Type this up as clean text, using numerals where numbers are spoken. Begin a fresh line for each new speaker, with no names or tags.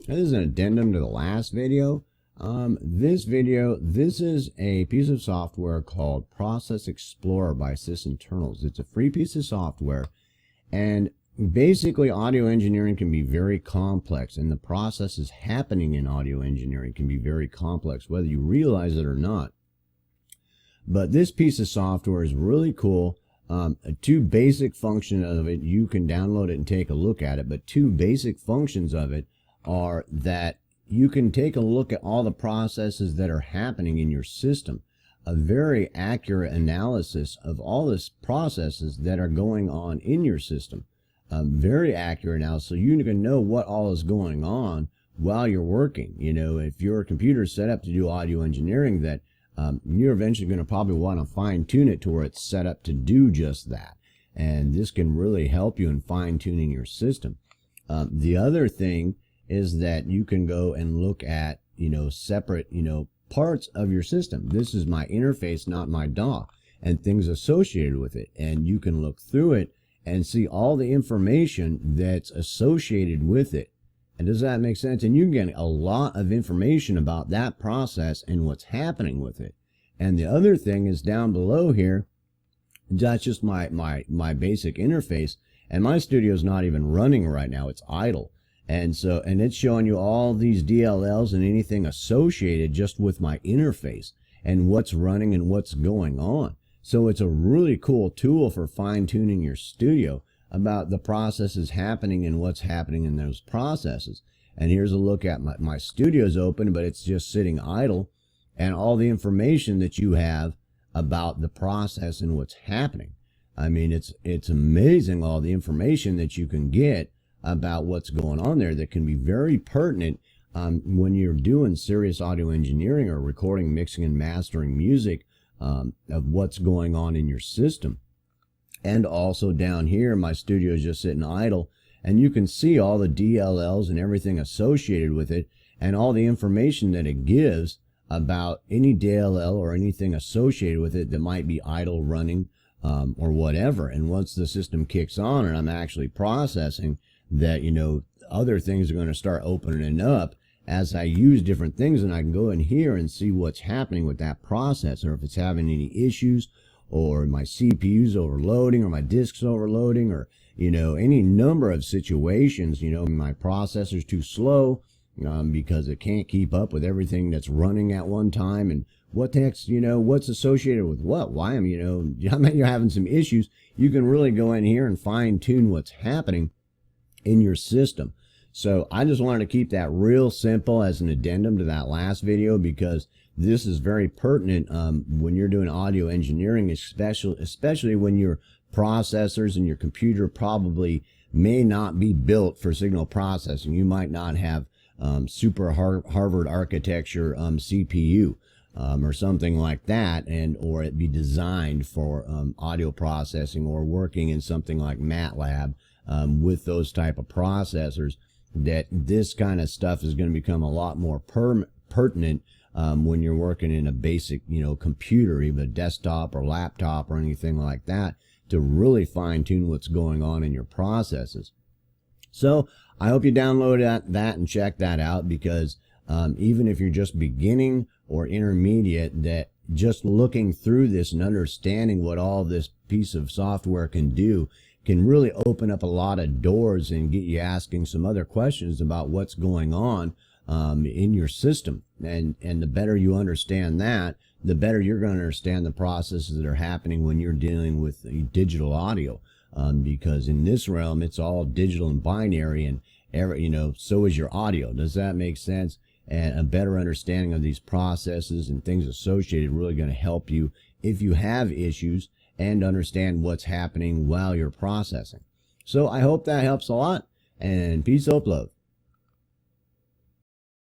This is an addendum to the last video. This is a piece of software called Process Explorer by sysinternals. It's a free piece of software, and basically audio engineering can be very complex, and the processes happening in audio engineering can be very complex, whether you realize it or not. But this piece of software is really cool. Two basic functions of it, you can download it and take a look at it, but two basic functions of it are that you can take a look at all the processes that are happening in your system, a very accurate analysis of all the processes that are going on in your system, very accurate now, so you can know what all is going on while you're working. You know, if your computer is set up to do audio engineering, that you're eventually going to probably want to fine tune it to where it's set up to do just that, and this can really help you in fine tuning your system. The other thing is that you can go and look at, separate, parts of your system. This is my interface, not my DAW, and things associated with it. And you can look through it and see all the information that's associated with it. And does that make sense? And you can get a lot of information about that process and what's happening with it. And the other thing is down below here, that's just my basic interface. And my studio is not even running right now. It's idle. And it's showing you all these DLLs and anything associated just with my interface and what's running and what's going on. So it's a really cool tool for fine-tuning your studio about the processes happening and what's happening in those processes. And here's a look at my studio's open, but it's just sitting idle, and all the information that you have about the process and what's happening. I mean, it's amazing all the information that you can get about what's going on there that can be very pertinent when you're doing serious audio engineering or recording, mixing, and mastering music, of what's going on in your system. And also down here, my studio is just sitting idle, and you can see all the DLLs and everything associated with it, and all the information that it gives about any DLL or anything associated with it that might be idle, running, or whatever. And once the system kicks on and I'm actually processing, that other things are going to start opening up as I use different things, and I can go in here and see what's happening with that process, or if it's having any issues, or my CPU's overloading, or my disk's overloading, or any number of situations. My processor's too slow because it can't keep up with everything that's running at one time, and what the heck's what's associated with what, why am you're having some issues. You can really go in here and fine tune what's happening in your system. So I just wanted to keep that real simple as an addendum to that last video, because this is very pertinent when you're doing audio engineering, especially when your processors and your computer probably may not be built for signal processing. You might not have super Harvard architecture CPU or something like that, or it be designed for audio processing, or working in something like MATLAB with those type of processors. That this kind of stuff is going to become a lot more pertinent when you're working in a basic, computer, even a desktop or laptop or anything like that, to really fine tune what's going on in your processes. So I hope you download that and check that out, because even if you're just beginning or intermediate, that just looking through this and understanding what all this piece of software can do can really open up a lot of doors and get you asking some other questions about what's going on in your system. And the better you understand that, the better you're going to understand the processes that are happening when you're dealing with digital audio. Because in this realm, it's all digital and binary, and so is your audio. Does that make sense? And a better understanding of these processes and things associated really going to help you if you have issues, and understand what's happening while you're processing. So I hope that helps a lot, and peace, hope, love.